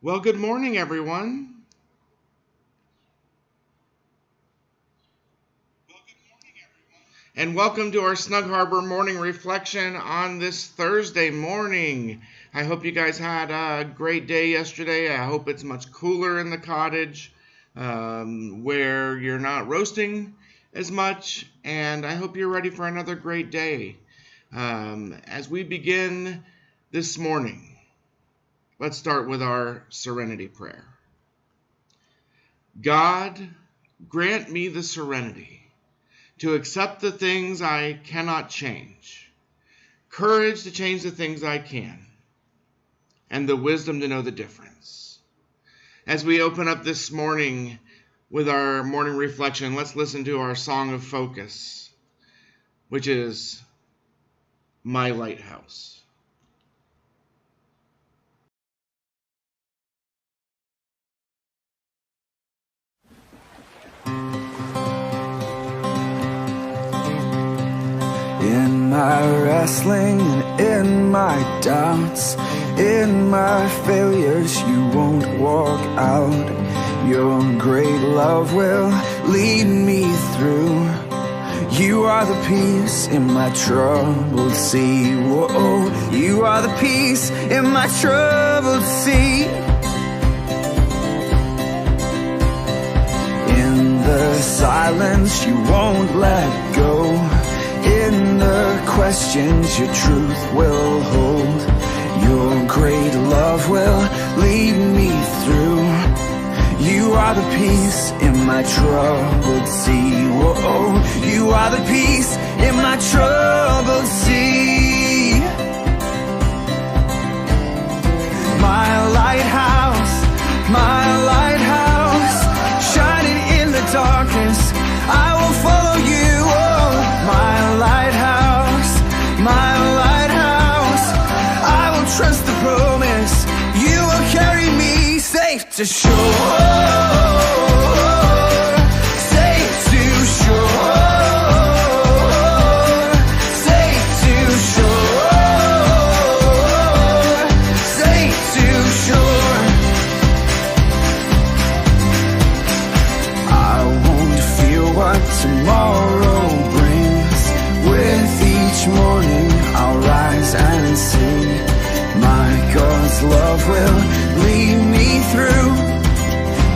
Well, good morning, everyone. And welcome to our Snug Harbor morning reflection on this Thursday morning. I hope you guys had a great day yesterday. I hope it's much cooler in the cottage where you're not roasting as much. And I hope you're ready for another great day. As we begin this morning, let's start with our serenity prayer. God, grant me the serenity to accept the things I cannot change, courage to change the things I can, and the wisdom to know the difference. As we open up this morning with our morning reflection, let's listen to our song of focus, which is My Lighthouse. In my wrestling and in my doubts, in my failures, you won't walk out. Your great love will lead me through. You are the peace in my troubled sea. Whoa, you are the peace in my troubled sea. In the silence, you won't let go. In the questions, your truth will hold. Your great love will lead me through. You are the peace in my troubled sea. Whoa, you are the peace in my troubled sea. My lighthouse, shining in the darkness, I will follow you. My lighthouse, I will trust the promise. You will carry me safe to shore, safe to shore, safe to shore, safe to shore. I won't fear what tomorrow brings. With each morning I'll rise and sing. My God's love will lead me through.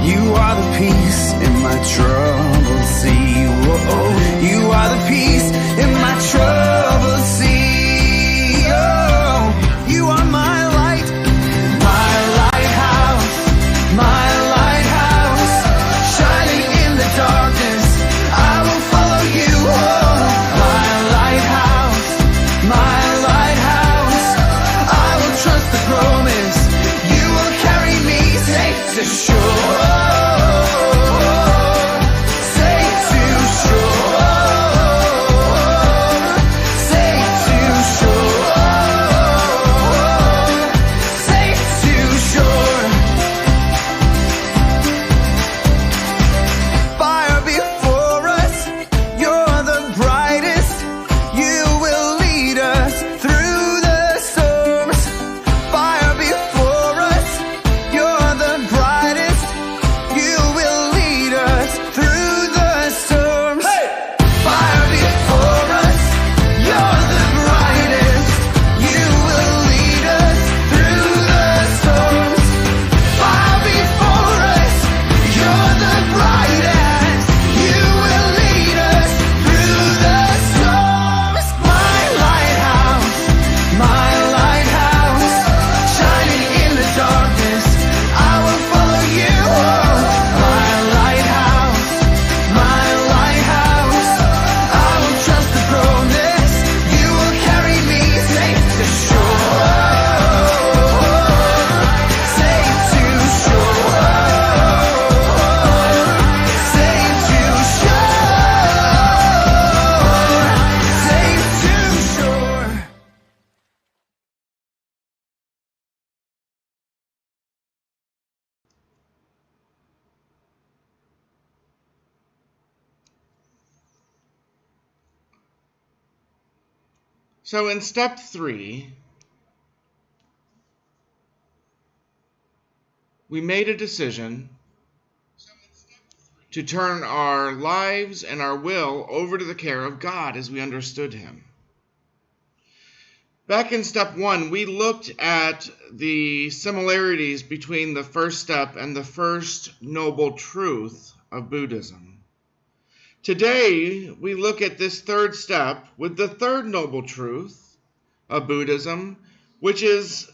You are the peace in my troubled sea. Whoa, you are the peace in my troubled sea. Oh, you are my light, my lighthouse, shining in the darkness. I will follow you. Oh, my lighthouse, I will trust the promise. You will carry me safe to shore, safe to shore, safe to shore, safe to shore. Fire before us, you're the brightest. You will lead us through the storms. Fire before us, you're the brightest. You will lead us through the storms. Hey! Fire before us, you're the brightest. You will lead us through the storms. Fire before us, you're the brightest. You will lead us through the storms. My lighthouse, shining in the darkness, I will follow you. My lighthouse, I will trust the promise. You will carry me safe to shore, safe to shore, safe to shore, safe to shore. So in step 3, we made a decision to turn our lives and our will over to the care of God as we understood Him. Back in step 1, we looked at the similarities between the first step and the first noble truth of Buddhism. Today, we look at this third step with the third noble truth of Buddhism, which is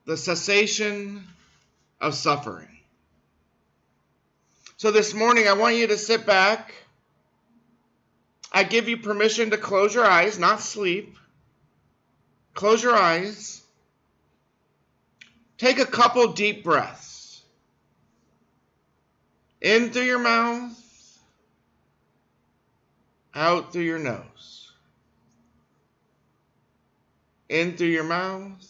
the cessation of suffering. So this morning, I want you to sit back. I give you permission to close your eyes, not sleep. Close your eyes. Take a couple deep breaths. In through your mouth, out through your nose. In through your mouth,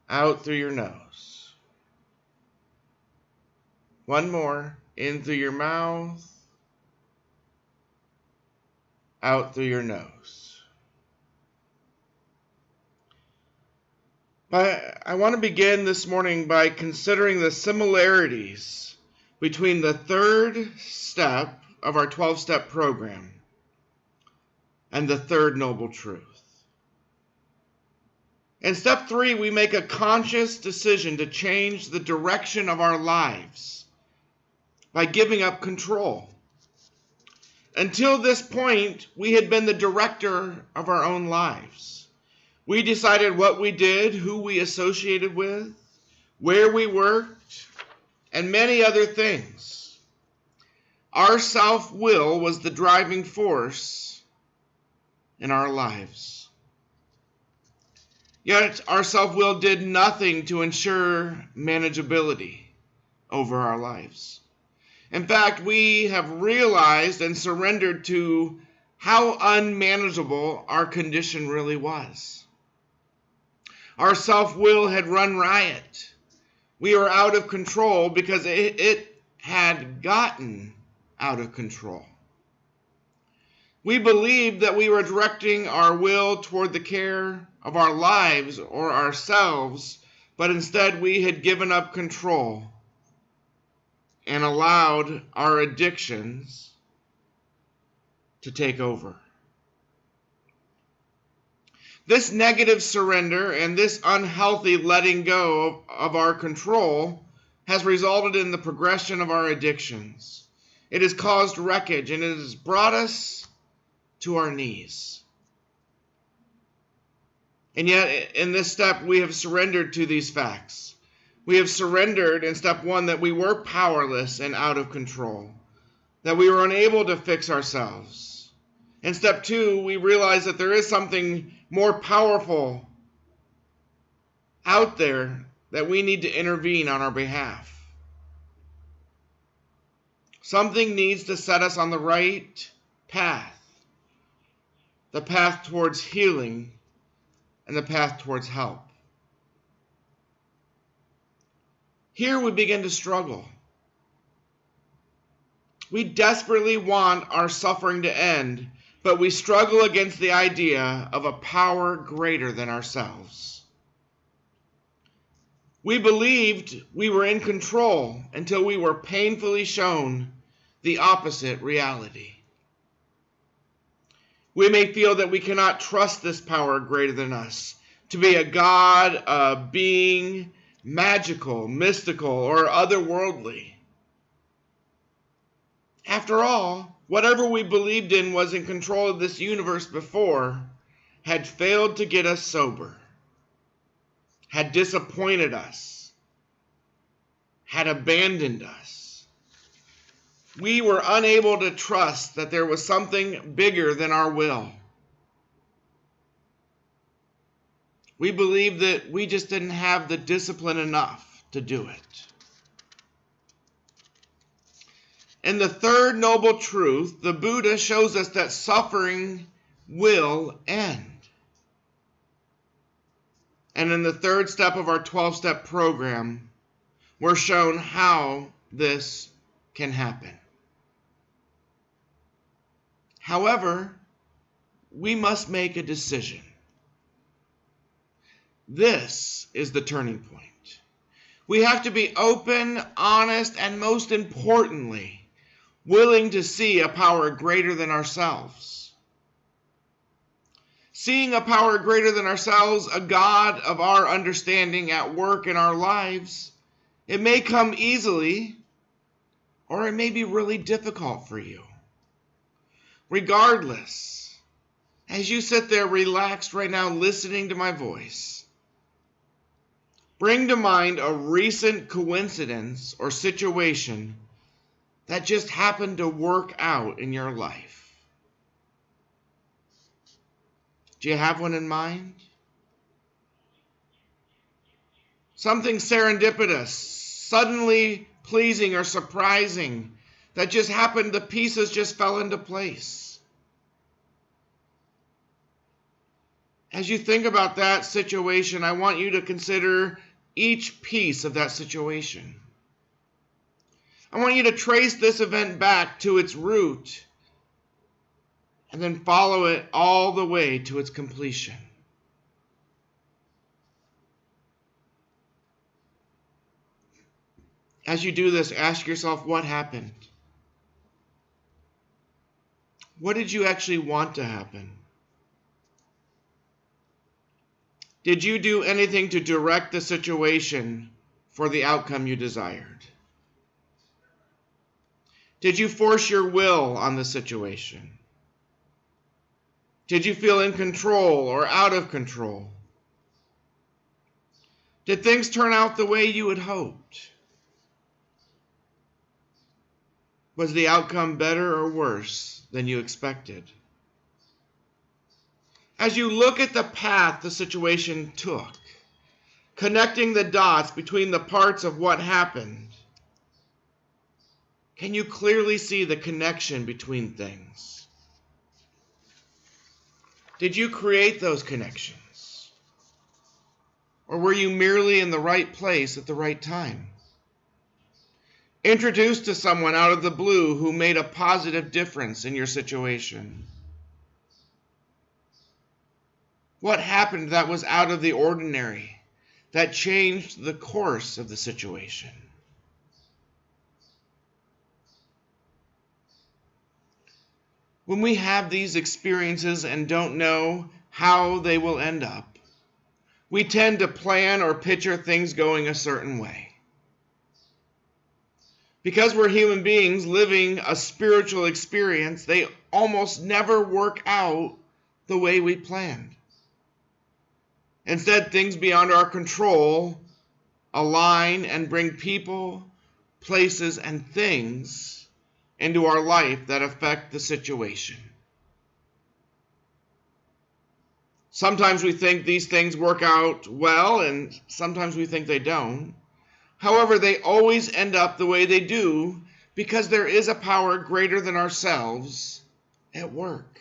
out through your nose. One more. In through your mouth, out through your nose. I want to begin this morning by considering the similarities between the third step of our 12-step program and the third noble truth. In step 3, we make a conscious decision to change the direction of our lives by giving up control. Until this point, we had been the director of our own lives. We decided what we did, who we associated with, where we worked, and many other things. Our self-will was the driving force in our lives. Yet our self-will did nothing to ensure manageability over our lives. In fact, we have realized and surrendered to how unmanageable our condition really was. Our self-will had run riot. We were out of control because it had gotten out of control. We believed that we were directing our will toward the care of our lives or ourselves, but instead we had given up control and allowed our addictions to take over. This negative surrender and this unhealthy letting go of our control has resulted in the progression of our addictions. It has caused wreckage and it has brought us to our knees. And yet, in this step, we have surrendered to these facts. We have surrendered in step 1 that we were powerless and out of control, that we were unable to fix ourselves. In step 2, we realize that there is something more powerful out there that we need to intervene on our behalf. Something needs to set us on the right path, the path towards healing and the path towards help. Here we begin to struggle. We desperately want our suffering to end, but we struggle against the idea of a power greater than ourselves. We believed we were in control until we were painfully shown the opposite reality. We may feel that we cannot trust this power greater than us to be a God, a being, magical, mystical, or otherworldly. After all, whatever we believed in was in control of this universe before had failed to get us sober, had disappointed us, had abandoned us. We were unable to trust that there was something bigger than our will. We believed that we just didn't have the discipline enough to do it. In the third noble truth, the Buddha shows us that suffering will end. And in the third step of our 12-step program, we're shown how this can happen. However, we must make a decision. This is the turning point. We have to be open, honest, and most importantly, willing to see a power greater than ourselves. Seeing a power greater than ourselves, a God of our understanding at work in our lives, it may come easily, or it may be really difficult for you. Regardless, as you sit there relaxed right now listening to my voice, bring to mind a recent coincidence or situation that just happened to work out in your life. Do you have one in mind? Something serendipitous, suddenly pleasing or surprising that just happened, the pieces just fell into place. As you think about that situation, I want you to consider each piece of that situation. I want you to trace this event back to its root and then follow it all the way to its completion. As you do this, ask yourself, what happened? What did you actually want to happen? Did you do anything to direct the situation for the outcome you desired? Did you force your will on the situation? Did you feel in control or out of control? Did things turn out the way you had hoped? Was the outcome better or worse than you expected? As you look at the path the situation took, connecting the dots between the parts of what happened, can you clearly see the connection between things? Did you create those connections? Or were you merely in the right place at the right time? Introduced to someone out of the blue who made a positive difference in your situation? What happened that was out of the ordinary, that changed the course of the situation? When we have these experiences and don't know how they will end up, we tend to plan or picture things going a certain way. Because we're human beings living a spiritual experience, they almost never work out the way we planned. Instead, things beyond our control align and bring people, places, and things into our life that affect the situation. Sometimes we think these things work out well, and sometimes we think they don't. However, they always end up the way they do because there is a power greater than ourselves at work.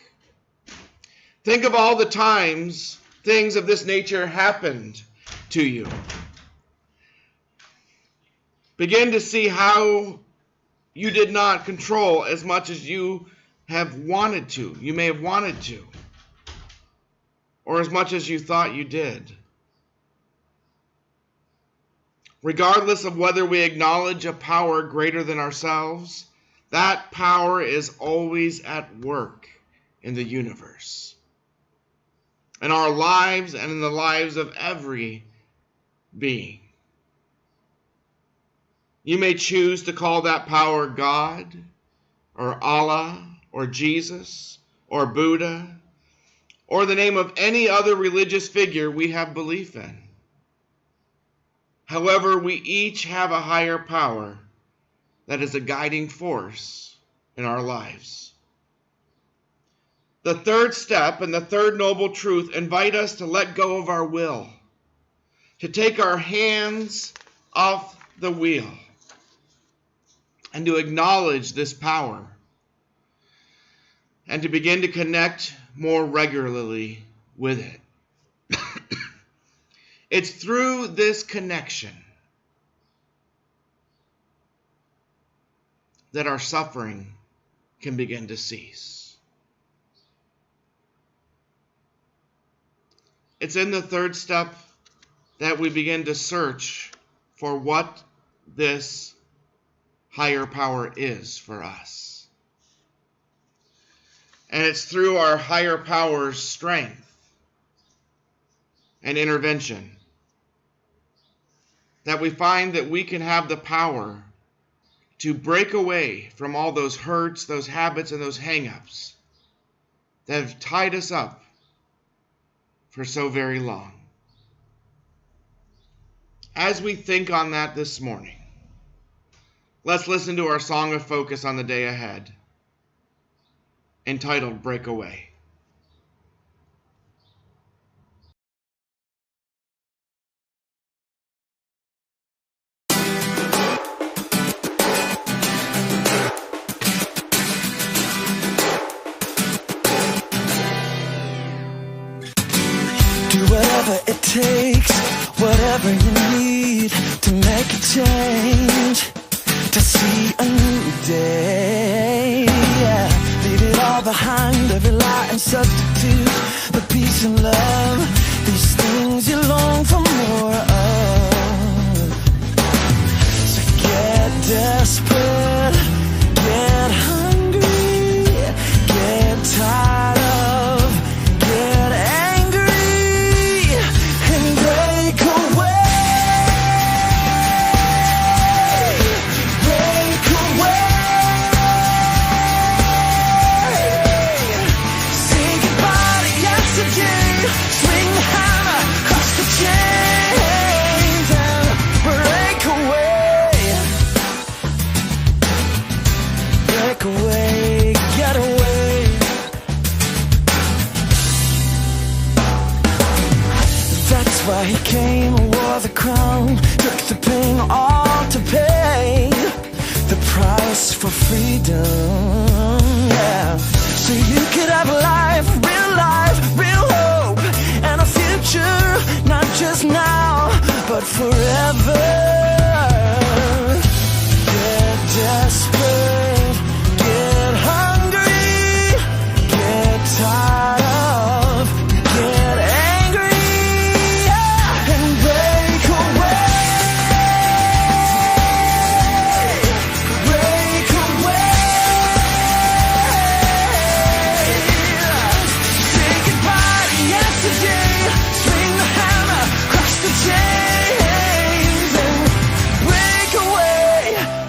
Think of all the times things of this nature happened to you. Begin to see how you did not control as much as you have wanted to. You may have wanted to, or as much as you thought you did. Regardless of whether we acknowledge a power greater than ourselves, that power is always at work in the universe, in our lives and in the lives of every being. You may choose to call that power God, or Allah, or Jesus, or Buddha, or the name of any other religious figure we have belief in. However, we each have a higher power that is a guiding force in our lives. The third step and the third noble truth invite us to let go of our will, to take our hands off the wheel, and to acknowledge this power, and to begin to connect more regularly with it. It's through this connection that our suffering can begin to cease. It's in the third step that we begin to search for what this higher power is for us. And it's through our higher power's strength and intervention that we find that we can have the power to break away from all those hurts, those habits, and those hang-ups that have tied us up for so very long. As we think on that this morning, let's listen to our song of focus on the day ahead, entitled Break Away. Do whatever it takes, whatever you need to make a change, to see a new day. Yeah. Leave it all behind, every lie and substitute the peace and love, these things you long for more of. So get desperate, get hungry, get tired of, get angry, and break away, break away. Say goodbye to yesterday, swing the hammer, crush the chains, and break away, break away, get away. That's why he came and wore the crown, took the pain all to pay the price for freedom. Yeah, so you could have life, real hope, and a future, not just now, but forever. Get desperate, get hungry, get tired of, get angry, yeah, and break away, break away. Say goodbye to yesterday, swing the hammer, crush the chains, and break away.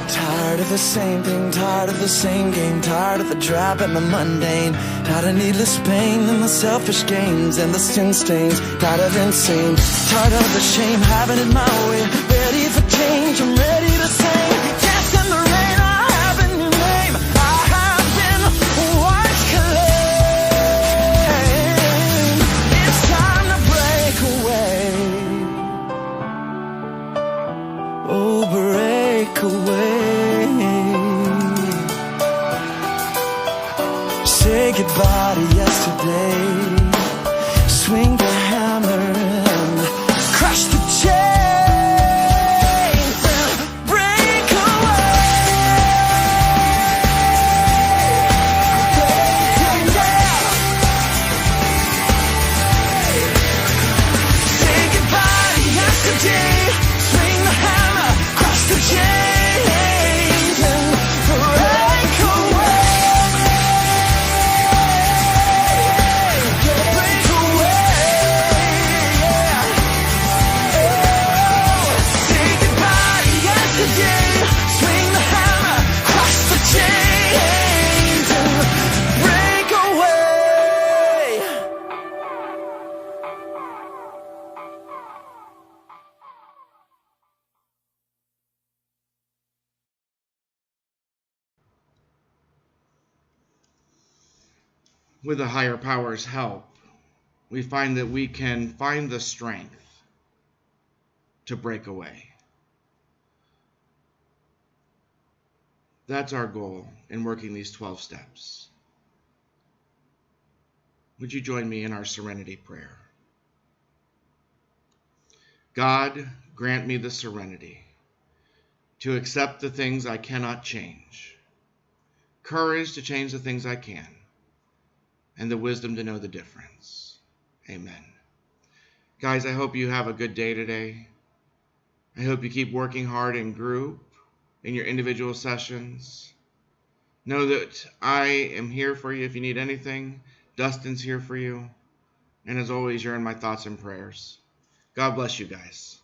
Tired of the same thing, tired of the same game, tired of the drab and the mundane, tired of needless pain and the selfish gains and the sin stains, tired of insane, tired of the shame, having it my way, ready for change, I'm ready to sing. Yes, in the rain, I have a new name, I have been washed clean. It's time to break away, oh, break away. Say goodbye to yesterday, swing the hammer and crush the chains and break away, break away. Say goodbye to yesterday, swing the hammer, crush the chains and break away. Break away, yeah. Say goodbye to yesterday, swing the hammer, crush the chains and break away. With the higher power's help, we find that we can find the strength to break away. That's our goal in working these 12 steps. Would you join me in our serenity prayer? God, grant me the serenity to accept the things I cannot change, courage to change the things I can, and the wisdom to know the difference. Amen. Guys, I hope you have a good day today. I hope you keep working hard in group, in your individual sessions. Know that I am here for you if you need anything. Dustin's here for you. And as always, you're in my thoughts and prayers. God bless you guys.